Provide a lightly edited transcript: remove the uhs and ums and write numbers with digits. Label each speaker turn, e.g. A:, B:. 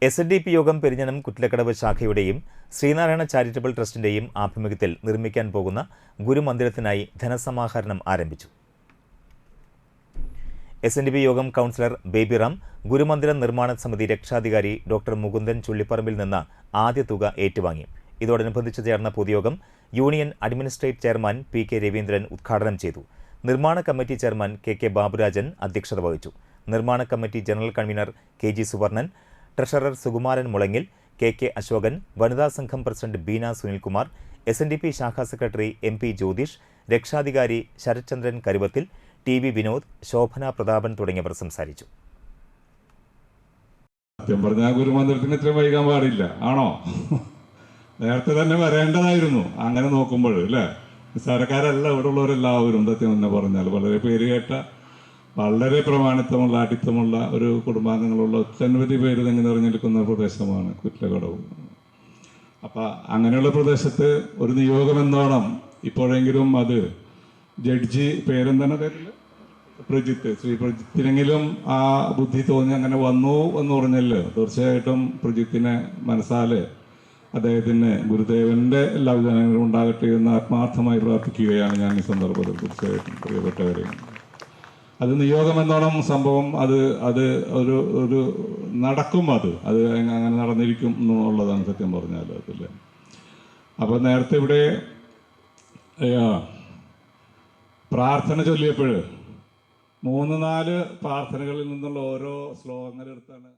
A: SNDP യോഗം Perinjanam Kuttilakkadavu ശാഖയുടെയും Sreenarayana charitable ട്രസ്റ്റിന്റെയും ആഭിമുഖ്യത്തിൽ നിർമ്മിക്കാൻ പോകുന്ന ഗുരുമന്ദിരത്തിനായി ധനസമാഹരണം ആരംഭിച്ചു. SNDP യോഗം കൗൺസിലർ ബേബിറാം, ഗുരുമന്ദിര നിർമ്മാണ സമിതി രക്ഷാധികാരി ഡോക്ടർ മുകുന്ദൻ ചുള്ളിപ്പറമ്പിൽ നിന്ന് ആദ്യ തുക ഏറ്റുവാങ്ങി. ഇതോടനുബന്ധിച്ച് ചേർന്ന പൊതുയോഗം union administrative chairman PK Raveendran ഉദ്ഘാടനം ചെയ്തു. നിർമ്മാണ കമ്മിറ്റി ചെയർമാൻ KK ബാബുരാജൻ അധ്യക്ഷത വഹിച്ചു. നിർമ്മാണ committee general convener KG Suvarnan, treasurer Sukumaran Mulangil, KK Ashokan, വനിതാ സംഘം പ്രസിഡന്റ് ബീന സുനിൽകുമാർ, SNDP ശാഖാ സെക്രട്ടറി MP ജ്യോതിഷ്, രക്ഷാധികാരി ശരത്ചന്ദ്രൻ കരുവത്തിൽ, TV വിനോദ്, ശോഭന പ്രതാപൻ തുടങ്ങിയവർ സംസാരിച്ചു.
B: സത്യം പറഞ്ഞാൽ ഗുരുമന്ദിരത്തിന് ഇത്രയും വൈകാൻ പാടില്ല, ആണോ? നേരത്തെ തന്നെ വരേണ്ടതായിരുന്നു. അങ്ങനെ നോക്കുമ്പോൾ അല്ലേ, നിസ്സാരക്കാരല്ല ഇവിടെ ഉള്ളവരെല്ലാവരും സത്യം തന്നെ പറഞ്ഞാൽ വളരെ പേര് കേട്ട, വളരെ പ്രമാണിത്വമുള്ള, അടിത്തമുള്ള ഒരു കുടുംബാംഗങ്ങളുള്ള ഒട്ടനവധി പേര് തങ്ങി നിറഞ്ഞെടുക്കുന്ന പ്രദേശമാണ് കുറ്റിലക്കടവ്. അപ്പം അങ്ങനെയുള്ള പ്രദേശത്ത് ഒരു നിയോഗമെന്നോണം ഇപ്പോഴെങ്കിലും അത് ജഡ്ജി പേരെന്താണ് പേരില്ല, പ്രജിത്ത്, ശ്രീ പ്രജിത്തിനെങ്കിലും ആ ബുദ്ധി തോന്നി അങ്ങനെ വന്നു എന്ന് പറഞ്ഞല്ലോ. തീർച്ചയായിട്ടും പ്രജിത്തിനെ മനസ്സാല് അദ്ദേഹത്തിന് ഗുരുദേവന്റെ എല്ലാ വിധാനങ്ങളും ഉണ്ടാകട്ടെ എന്ന് ആത്മാർത്ഥമായി പ്രാർത്ഥിക്കുകയാണ് ഞാൻ ഈ സന്ദർഭത്തിൽ. തീർച്ചയായിട്ടും പ്രിയപ്പെട്ടവരെ, അത് നിയോഗമെന്നോണം സംഭവം അത് ഒരു നടക്കും, അത് അങ്ങനെ നടന്നിരിക്കും എന്നുള്ളതാണ് സത്യം പറഞ്ഞാൽ അതില്ലേ. അപ്പം നേരത്തെ ഇവിടെ പ്രാർത്ഥന ചൊല്ലിയപ്പോൾ 3-4 പ്രാർത്ഥനകളിൽ നിന്നുള്ള ഓരോ ശ്ലോകങ്ങൾ എടുത്താണ്